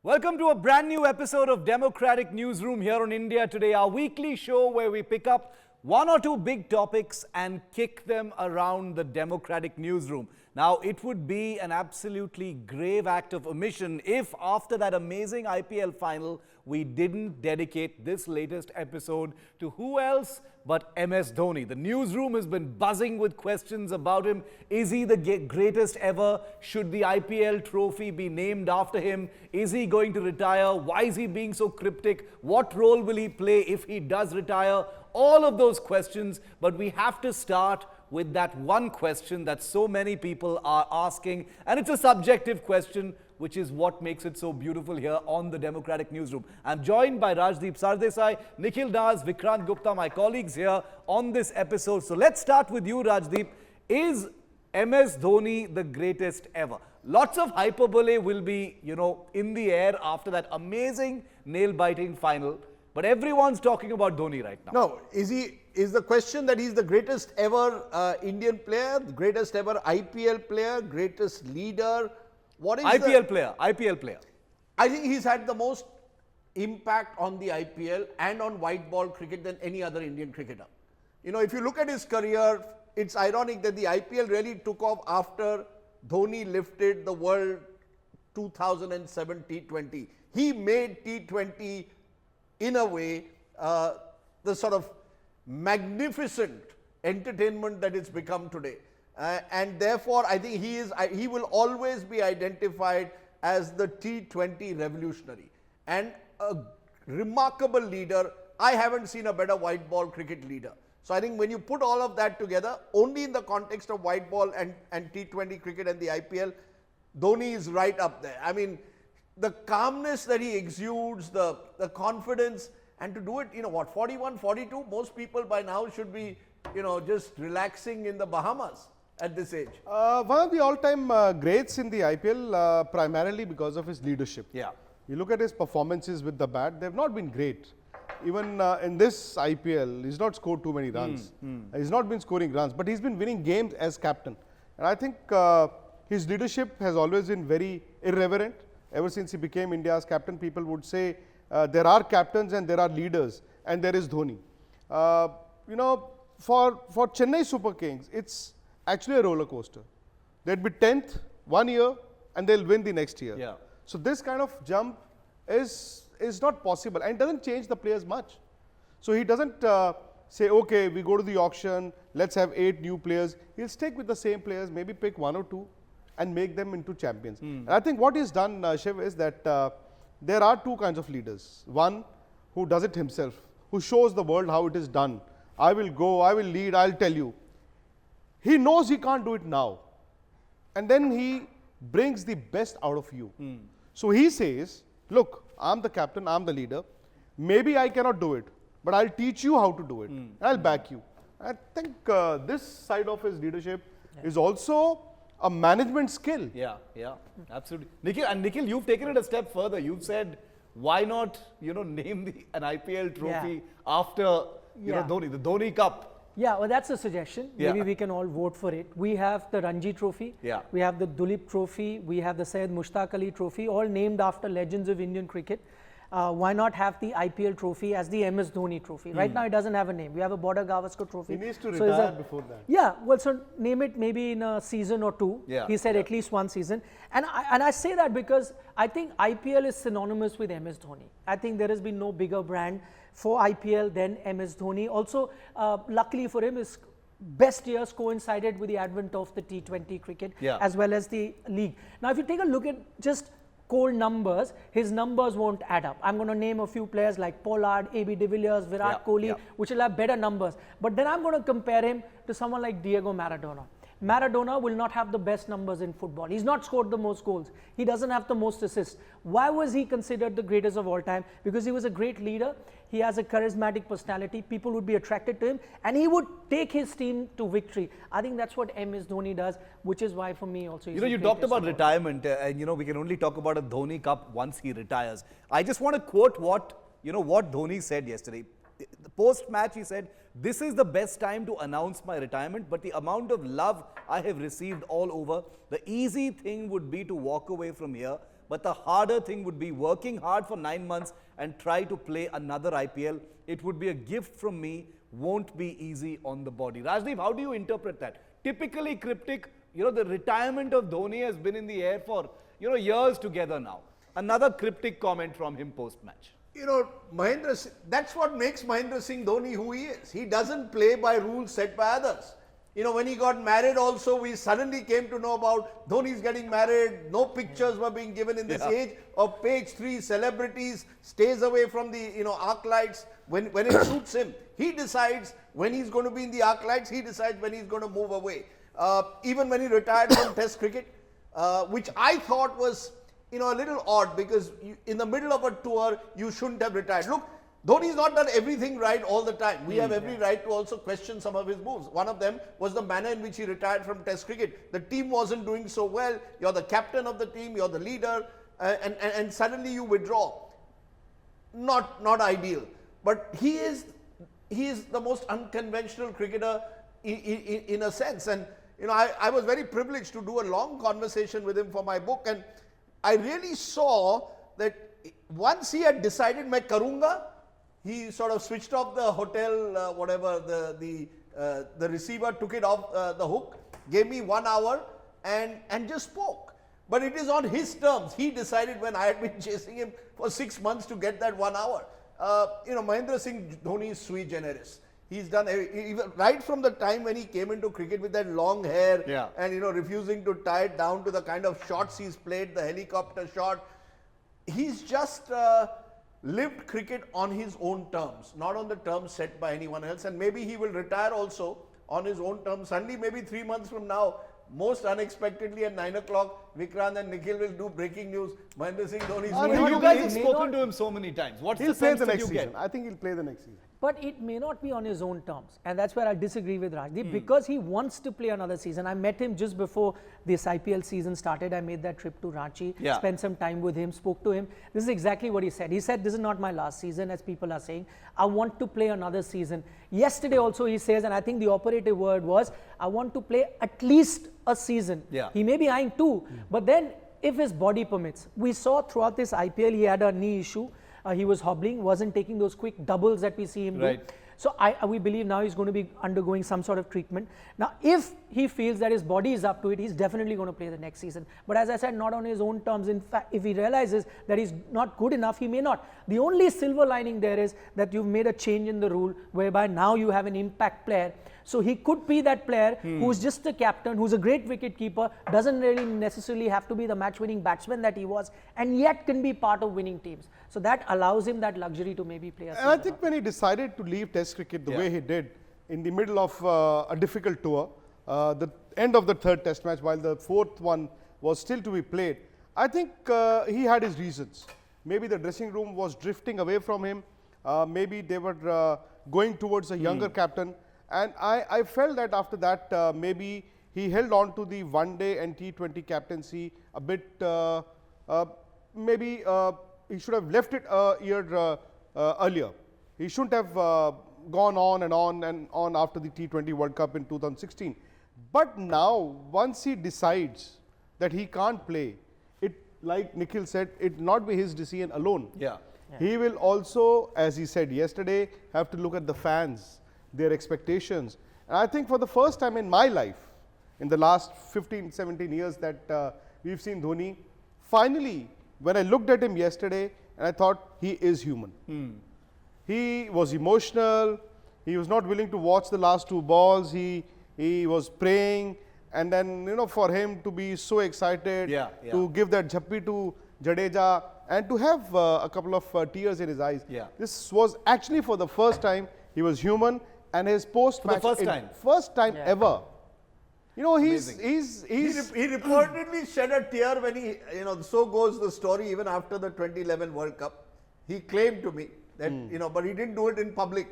Welcome to a brand new episode of Democratic Newsroom here on India Today, our weekly show where we pick up one or two big topics and kick them around the Democratic Newsroom. Now, it would be an absolutely grave act of omission if after that amazing IPL final, we didn't dedicate this latest episode to who else but MS Dhoni. The newsroom has been buzzing with questions about him. Is he the greatest ever? Should the IPL trophy be named after him? Is he going to retire? Why is he being so cryptic? What role will he play if he does retire? All of those questions, but we have to start with that one question that so many people are asking, and it's a subjective question, which is what makes it so beautiful here on the Democratic Newsroom. I'm joined by Rajdeep Sardesai, Nikhil Naz, Vikrant Gupta, my colleagues here on this episode. So let's start with you, Rajdeep. Is MS Dhoni the greatest ever? Lots of hyperbole will be, in the air after that amazing nail-biting final. But everyone's talking about Dhoni right now. No, is the question that he's the greatest ever Indian player, the greatest ever IPL player, greatest leader? What is IPL player. I think he's had the most impact on the IPL and on white ball cricket than any other Indian cricketer. If you look at his career, it's ironic that the IPL really took off after Dhoni lifted the World 2007 T20. He made T20 in a way, the sort of magnificent entertainment that it's become today. And therefore, I think he will always be identified as the T20 revolutionary and a remarkable leader. I haven't seen a better white ball cricket leader. So I think when you put all of that together, only in the context of white ball and T20 cricket and the IPL, Dhoni is right up there. I mean, the calmness that he exudes, the confidence, and to do it, 41, 42, most people by now should be, just relaxing in the Bahamas at this age. One of the all-time greats in the IPL, primarily because of his leadership. Yeah. You look at his performances with the bat, they've not been great. Even in this IPL, he's not scored too many runs. He's not been scoring runs, but he's been winning games as captain. And I think his leadership has always been very irreverent. Ever since he became India's captain, people would say there are captains and there are leaders, and there is Dhoni. For Chennai Super Kings, it's actually a roller coaster. They'd be 10th one year and they'll win the next year. Yeah. So this kind of jump is not possible and doesn't change the players much. So he doesn't say, okay, we go to the auction, let's have 8 new players. He'll stick with the same players, maybe pick 1 or 2 and make them into champions. And I think what he's done, Shiv, is that there are 2 kinds of leaders. One who does it himself, who shows the world how it is done. I will go, I will lead, I'll tell you. He knows he can't do it now. And then he brings the best out of you. So he says, look, I'm the captain, I'm the leader. Maybe I cannot do it, but I'll teach you how to do it. And I'll back you. I think this side of his leadership is also a management skill. Yeah, absolutely. Nikhil, you've taken it a step further. You've said, why not, name an IPL trophy after, Dhoni, the Dhoni Cup. Yeah, well, that's a suggestion. Maybe we can all vote for it. We have the Ranji Trophy. Yeah. We have the Duleep Trophy. We have the Syed Mushtaq Ali Trophy, all named after legends of Indian cricket. Why not have the IPL trophy as the MS Dhoni Trophy? Right now, it doesn't have a name. We have a Border Gavaskar Trophy. He needs to retire before that. Yeah, well, so name it maybe in a season or 2. Yeah. He said at least 1 season. And I say that because I think IPL is synonymous with MS Dhoni. I think there has been no bigger brand for IPL than MS Dhoni. Also, luckily for him, his best years coincided with the advent of the T20 cricket as well as the league. Now, if you take a look at just cold numbers, his numbers won't add up. I'm going to name a few players like Pollard, AB de Villiers, Virat Kohli, which will have better numbers. But then I'm going to compare him to someone like Diego Maradona. Maradona will not have the best numbers in football. He's not scored the most goals. He doesn't have the most assists. Why was he considered the greatest of all time? Because he was a great leader. He has a charismatic personality. People would be attracted to him and he would take his team to victory. I think that's what MS Dhoni does, which is why for me also he's you talked about retirement and we can only talk about a Dhoni Cup once he retires. I just want to quote what Dhoni said yesterday. Post-match, he said, "This is the best time to announce my retirement, but the amount of love I have received all over, the easy thing would be to walk away from here. But the harder thing would be working hard for 9 months and try to play another IPL. It would be a gift from me, won't be easy on the body. Rajdeep, how do you interpret that? Typically cryptic, the retirement of Dhoni has been in the air for, years together now. Another cryptic comment from him post-match. That's what makes Mahendra Singh Dhoni who he is. He doesn't play by rules set by others. When he got married also, we suddenly came to know about Dhoni's getting married. No pictures were being given in this age of page 3. Celebrities stays away from the, arc lights when it suits him. He decides when he's going to be in the arc lights. He decides when he's going to move away. Even when he retired from Test cricket, which I thought was, a little odd, because in the middle of a tour, you shouldn't have retired. Look, Dhoni's not done everything right all the time. We have every right to also question some of his moves. One of them was the manner in which he retired from Test cricket. The team wasn't doing so well. You're the captain of the team. You're the leader. And suddenly you withdraw. Not ideal. But he is the most unconventional cricketer in a sense. And, I was very privileged to do a long conversation with him for my book. And I really saw that once he had decided, "Main karunga," he sort of switched off the hotel, whatever, the receiver took it off the hook, gave me 1 hour and just spoke. But it is on his terms. He decided when I had been chasing him for 6 months to get that 1 hour. Mahendra Singh Dhoni is sui generis. He's done, even right from the time when he came into cricket with that long hair and, refusing to tie it down to the kind of shots he's played, the helicopter shot. He's just lived cricket on his own terms, not on the terms set by anyone else. And maybe he will retire also on his own terms. Suddenly, maybe 3 months from now, most unexpectedly at 9 o'clock, Vikrant and Nikhil will do breaking news. Mahendra Singh Dhoni is You guys have spoken to him so many times. What's He'll the play sense the that next you season. get? I think he'll play the next season. But it may not be on his own terms. And that's where I disagree with Rajdeep, because he wants to play another season. I met him just before this IPL season started. I made that trip to Ranchi, spent some time with him, spoke to him. This is exactly what he said. He said, "This is not my last season," as people are saying. "I want to play another season." Yesterday also he says, and I think the operative word was, "I want to play at least a season." He may be eyeing 2, but then if his body permits. We saw throughout this IPL he had a knee issue. He was hobbling, wasn't taking those quick doubles that we see him do. So we believe now he's going to be undergoing some sort of treatment. Now, if he feels that his body is up to it, he's definitely going to play the next season. But as I said, not on his own terms. In fact, if he realizes that he's not good enough, he may not. The only silver lining there is that you've made a change in the rule whereby now you have an impact player. So he could be that player who's just a captain, who's a great wicket keeper, doesn't really necessarily have to be the match-winning batsman that he was, and yet can be part of winning teams. So that allows him that luxury to maybe play a season. And I think when he decided to leave Test cricket the way he did, in the middle of a difficult tour, the end of the 3rd Test match, while the 4th one was still to be played, I think he had his reasons. Maybe the dressing room was drifting away from him. Maybe they were going towards a younger captain. And I felt that after that, maybe he held on to the one-day and T20 captaincy a bit. Maybe he should have left it a year earlier. He shouldn't have gone on and on after the T20 World Cup in 2016. But now, once he decides that he can't play, it, like Nikhil said, it not be his decision alone. He will also, as he said yesterday, have to look at the fans, their expectations. And I think for the first time in my life, in the last 15, 17 years that we've seen Dhoni, finally, when I looked at him yesterday, and I thought he is human. He was emotional. He was not willing to watch the last 2 balls. He was praying. And then, for him to be so excited, to give that jhappi to Jadeja, and to have a couple of tears in his eyes. This was actually for the first time he was human. And his post-match, first time ever. He reportedly shed a tear when he, so goes the story, even after the 2011 World Cup. He claimed to me that, but he didn't do it in public.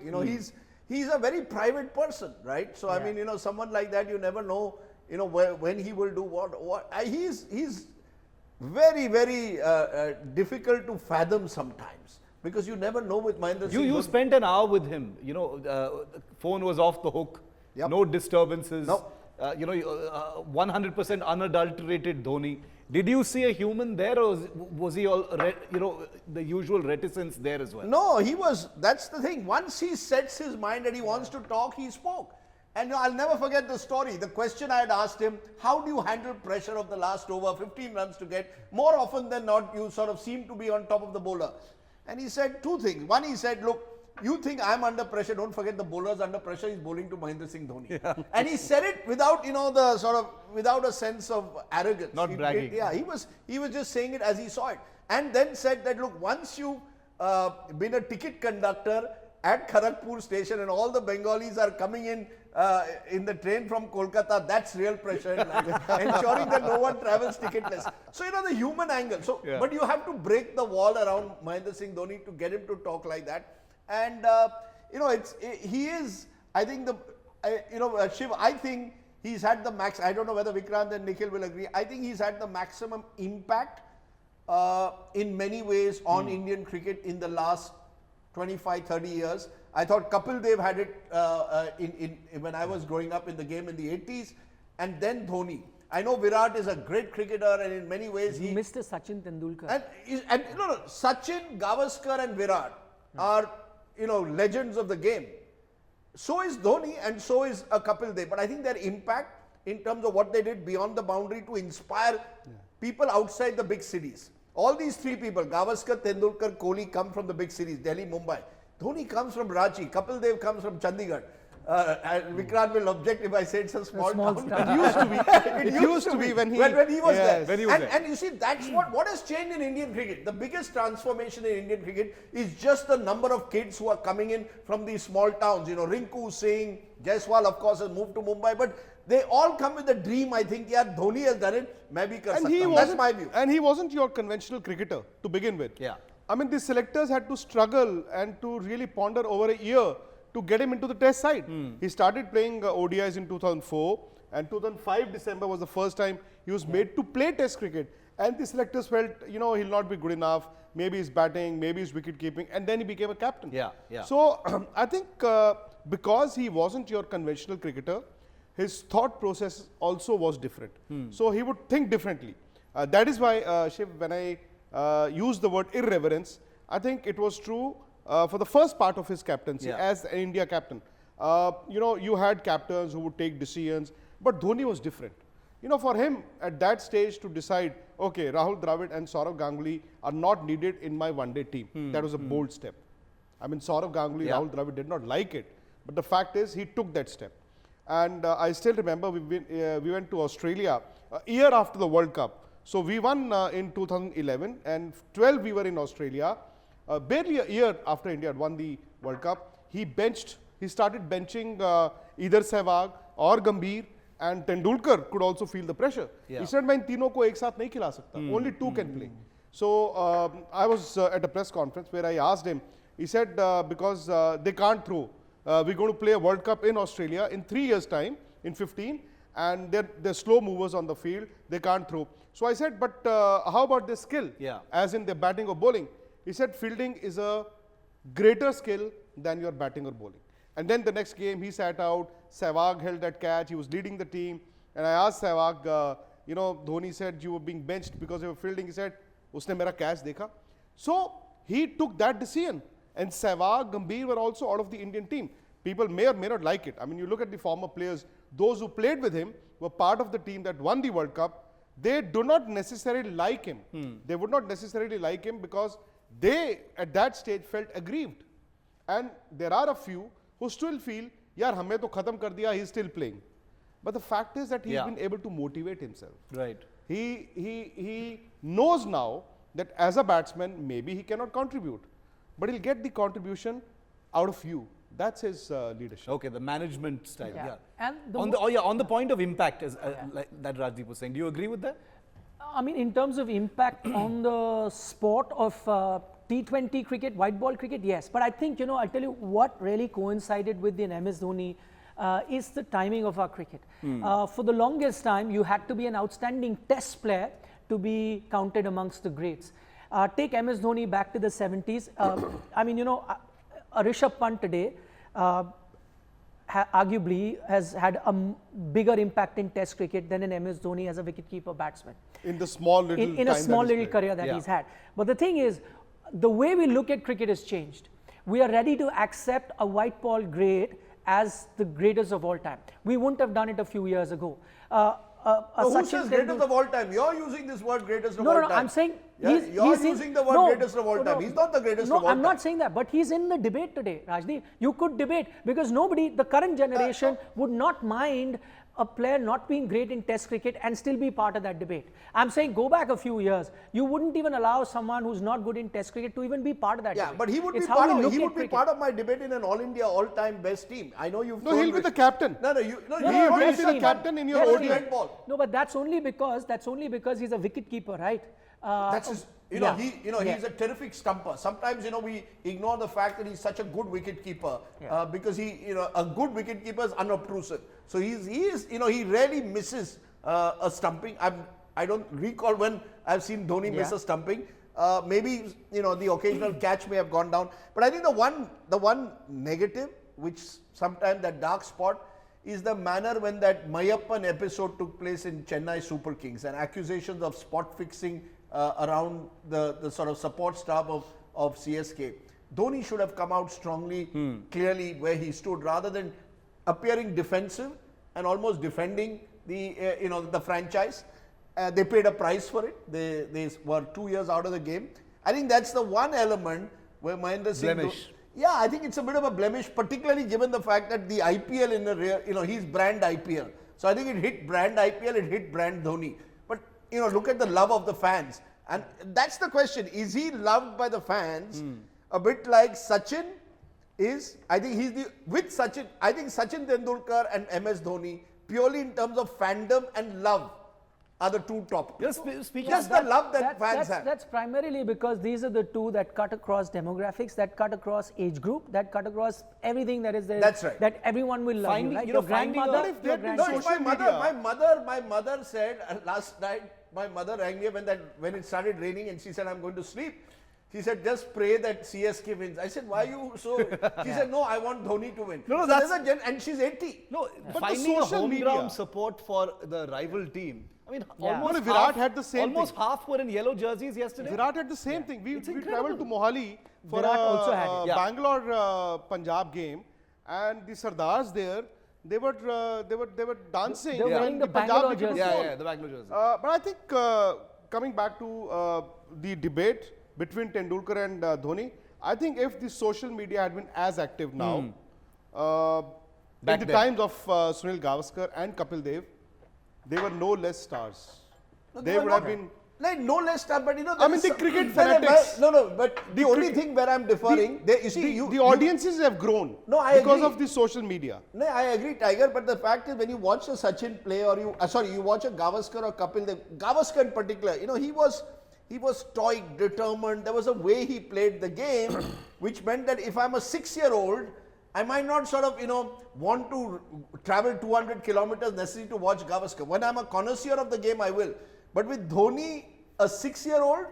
He's a very private person, right? So, I mean, someone like that, you never know, when he will do what. He's very, very difficult to fathom sometimes. Because you never know with Mahendra Singh. You spent an hour with him. Phone was off the hook. No disturbances. 100% unadulterated Dhoni. Did you see a human there, or was he all, the usual reticence there as well? No, he was, that's the thing. Once he sets his mind and he wants to talk, he spoke. And I'll never forget the story. The question I had asked him, how do you handle pressure of the last over, 15 runs to get? More often than not, you sort of seem to be on top of the bowler. And he said two things. One, he said, look, you think I'm under pressure, don't forget the bowler's under pressure, he's bowling to Mahendra Singh Dhoni. Yeah. And he said it without, the sort of, without a sense of arrogance. Not bragging. He was just saying it as he saw it. And then said that, look, once you've been a ticket conductor at Kharagpur station and all the Bengalis are coming in the train from Kolkata, that's real pressure in life. Ensuring that no one travels ticketless. So, the human angle. So, but you have to break the wall around Mahendra Singh Dhoni to get him to talk like that. And, he is, I think Shiv, I think he's had the max, I don't know whether Vikrant and Nikhil will agree, I think he's had the maximum impact in many ways on Indian cricket in the last 25, 30 years. I thought Kapil Dev had it when I was growing up in the game in the 80s, and then Dhoni. I know Virat is a great cricketer, and in many ways he Mr. Sachin Tendulkar. And Sachin, Gavaskar and Virat are, legends of the game. So is Dhoni and so is Kapil Dev. But I think their impact in terms of what they did beyond the boundary to inspire people outside the big cities. All these three people, Gavaskar, Tendulkar, Kohli, come from the big cities, Delhi, Mumbai. Dhoni comes from Ranchi, Kapil Dev comes from Chandigarh. And Vikrant will object if I say it's a small town. It used to be. It used to be when he was there. When he was there. And you see, that's what has changed in Indian cricket. The biggest transformation in Indian cricket is just the number of kids who are coming in from these small towns. Rinku Singh, Jaiswal, of course, has moved to Mumbai, but they all come with a dream. I think, Dhoni has done it. Maybe that's my view. And he wasn't your conventional cricketer to begin with. Yeah. I mean, the selectors had to struggle and to really ponder over a year to get him into the test side. He started playing ODIs in 2004, and 2005 December was the first time he was made to play test cricket. And the selectors felt, he'll not be good enough. Maybe he's batting, maybe he's wicket keeping, and then he became a captain. Yeah. So I think because he wasn't your conventional cricketer, his thought process also was different. So he would think differently. That is why, Shiv, when I used the word irreverence, I think it was true for the first part of his captaincy as an India captain. You had captains who would take decisions, but Dhoni was different. For him at that stage to decide, okay, Rahul Dravid and Saurav Ganguly are not needed in my one-day team. That was a bold step. I mean, Saurav Ganguly, Rahul Dravid did not like it, but the fact is he took that step. And I still remember we went to Australia a year after the World Cup. So we won in 2011, and 12 we were in Australia. Barely a year after India had won the World Cup, he started benching either Sehwag or Gambhir, and Tendulkar could also feel the pressure. He said, "मैं इन तीनों को एक साथ नहीं खिला सकता. Only two can play." So I was at a press conference where I asked him. He said, because they can't throw. We're going to play a World Cup in Australia in 3 years' time, in 15, and they're slow movers on the field. They can't throw. So I said, but how about their skill? As in their batting or bowling? He said, fielding is a greater skill than your batting or bowling. And then the next game, he sat out. Sehwag held that catch. He was leading the team. And I asked Sehwag, Dhoni said you were being benched because you were fielding. He said, usne mera catch dekha. So he took that decision. And Sehwag, Gambhir were also out of the Indian team. People may or may not like it. I mean, you look at the former players, those who played with him were part of the team that won the World Cup. They do not necessarily like him. They would not necessarily like him because they, at that stage, felt aggrieved. And there are a few who still feel, yaar, humme to khatam kar diya, he's still playing. But the fact is that he's been able to motivate himself. Right. He knows now that as a batsman, maybe he cannot contribute, but he'll get the contribution out of you. That's his leadership. Okay, the management style. Yeah. And on the point of impact, as like that Rajdeep was saying, do you agree with that? I mean, in terms of impact on the sport of T20 cricket, white ball cricket, yes. But I think, I'll tell you what really coincided with the MS Dhoni is the timing of our cricket. For the longest time, you had to be an outstanding test player to be counted amongst the greats. Take MS Dhoni back to the 70s. I mean, a Rishabh Pant today arguably has had a bigger impact in Test cricket than in MS Dhoni as a wicketkeeper batsman. In the small little In a time small that he's little played. career that Yeah. he's had. But the thing is, the way we look at cricket has changed. We are ready to accept a white ball great as the greatest of all time. We wouldn't have done it a few years ago. So who says greatest of all time? You're using this word greatest of all time. No, I'm saying Yeah, you're he's using the word greatest of all time. He's not the greatest no, of all I'm time. not saying that, but he's in the debate today, Rajdeep. You could debate because nobody, the current generation would not mind a player not being great in Test cricket and still be part of that debate. I'm saying go back a few years. You wouldn't even allow someone who's not good in Test cricket to even be part of that Yeah, debate. but he would It's be how part we of look he at would be cricket. part of my debate in an All India all-time best team. I know you've No, told he'll be me- the captain. No, He you will want be to the captain in your Yes, ODI. red ball. No, but that's only because he's a wicket keeper, right? That's his, yeah. he's a terrific stumper. Sometimes, we ignore the fact that he's such a good wicket keeper because a good wicket keeper is unobtrusive. So he rarely misses a stumping. I don't recall when I've seen Dhoni miss a stumping. Maybe, the occasional catch may have gone down. But I think the one negative, which sometimes that dark spot, is the manner when that Mayappan episode took place in Chennai Super Kings and accusations of spot fixing around the sort of support staff of CSK. Dhoni should have come out strongly, clearly where he stood, rather than appearing defensive and almost defending the franchise. They paid a price for it. They were 2 years out of the game. I think that's the one element where Mahendra Singh... Blemish. Yeah, I think it's a bit of a blemish, particularly given the fact that the IPL in the rear, he's brand IPL. So I think it hit brand IPL, it hit brand Dhoni. But, look at the love of the fans. And that's the question. Is he loved by the fans? A bit like Sachin is. I think I think Sachin Tendulkar and MS Dhoni, purely in terms of fandom and love, are the two top. Speaking Just the love that fans have. That's primarily because these are the two that cut across demographics, that cut across age group, that cut across everything that is there. That's right. That everyone will love Finding- you, right? you know, Your finding a- grandmother, If they your had been No, grandfather. social my mother said last night, my mother rang me when it started raining and she said, I'm going to sleep. She said, just pray that CSK wins. I said, why you so? She said, no, I want Dhoni to win. No, So that's- there's and she's 80. No, the finding a social home media- ground support for the rival team. I mean, almost No, Virat had the same almost thing. half were in yellow jerseys yesterday. Virat had the same thing. We incredible. traveled to Mohali for Virat a also had it. Yeah. Bangalore Punjab game, and the Sardars there, they were dancing. They were wearing the Bangalore wicket was jersey. gone. Yeah, the Bangalore jersey. But I think coming back to the debate between Tendulkar and Dhoni, I think if the social media had been as active now, Back in the then. times of Sunil Gavaskar and Kapil Dev, they were no less stars. No, They were would not. have been. Like no less stuff, but I mean, the cricket fanatics. No, but the only thing where I'm differing, The audiences have grown No, I because agree. of the social media. No, I agree, Tiger, but the fact is when you watch a Sachin play or you watch a Gavaskar or Kapil Dev, Gavaskar in particular, he was stoic, determined. There was a way he played the game, which meant that if I'm a 6-year-old, I might not sort of, want to travel 200 kilometers necessary to watch Gavaskar. When I'm a connoisseur of the game, I will. But with Dhoni, a 6-year-old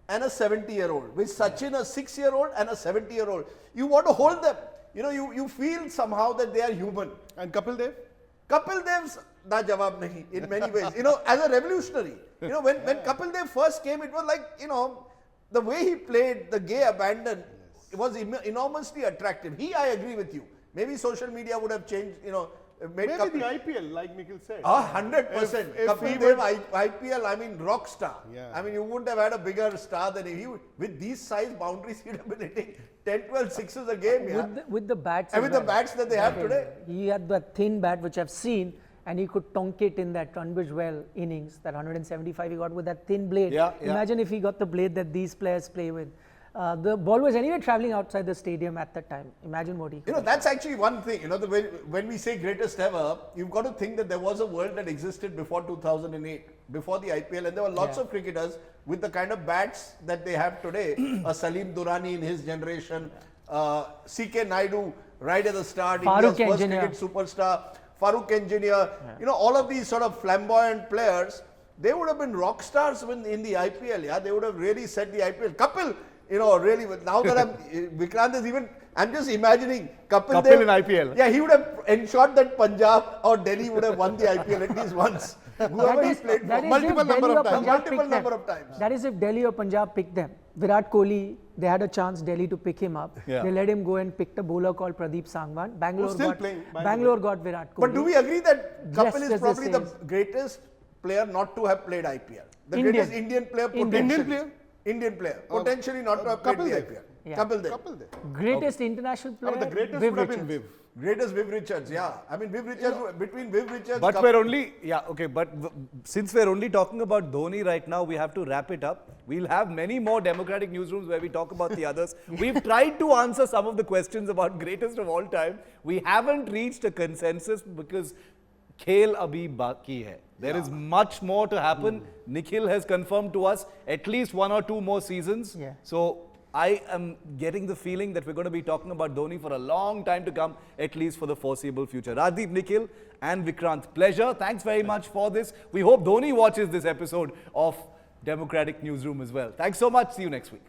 and a 70-year-old. With Sachin, a 6-year-old and a 70-year-old. You want to hold them. You feel somehow that they are human. And Kapil Dev? Kapil Dev's na jawab nahi in many ways. As a revolutionary. When Kapil Dev first came, it was like, the way he played the gay abandon, it was enormously attractive. I agree with you. Maybe social media would have changed, made Maybe Kapil. the IPL, like Nikhil said. 100%. If Kapil he Dev, would- IPL, I mean, rock star. Yeah. I mean, you wouldn't have had a bigger star than him. With these size boundaries, he'd have been hitting 10, 12 sixes a game. Yeah. With the bats. And as with the well. bats that they have today. He had that thin bat which I've seen, and he could tonk it in that Tunbridge Well innings, that 175 he got with that thin blade. Yeah, yeah. Imagine if he got the blade that these players play with. The ball was anyway traveling outside the stadium at that time. Imagine what he could have That's actually one thing. When we say greatest ever, you've got to think that there was a world that existed before 2008, before the IPL, and there were lots of cricketers with the kind of bats that they have today. Salim Durrani in his generation, C.K. Naidu right at the start, Farooq India's first Engineer. cricket superstar, Farooq Engineer. All of these sort of flamboyant players, they would have been rock stars in the IPL. Yeah, they would have really set the IPL. Kapil, You know, really, now that Vikrant is even, I'm just imagining Kapil Kapil in IPL. Yeah, he would have ensured that Punjab or Delhi would have won the IPL at least once. Whoever he played for. multiple number of times. Multiple number of times. That is if Delhi or Punjab picked them. Virat Kohli, they had a chance Delhi to pick him up. Yeah. They let him go and picked a bowler called Pradeep Sangwan. Bangalore still got playing, by the Bangalore got Virat Kohli. But do we agree that Yes, Kapil is yes, probably yes, the yes. greatest player not to have played IPL? The Indian. greatest Indian player Indian. potentially. Indian player? Indian player. Potentially not to have played Kapil the Dev. IPL. Yeah. Kapil Dev. Couple there. Greatest international player. The greatest Viv would have been Richards. Viv. Greatest Viv Richards, yeah. I mean, Viv Richards, between Viv Richards, But Kapil- we're only, yeah, okay, but since we're only talking about Dhoni right now, we have to wrap it up. We'll have many more democratic newsrooms where we talk about the others. We've tried to answer some of the questions about greatest of all time. We haven't reached a consensus because khel abhi baki hai. There is much more to happen. Nikhil has confirmed to us at least 1 or 2 more seasons. Yeah. So I am getting the feeling that we're going to be talking about Dhoni for a long time to come, at least for the foreseeable future. Rajdeep, Nikhil and Vikrant, pleasure. Thanks very much for this. We hope Dhoni watches this episode of Democratic Newsroom as well. Thanks so much. See you next week.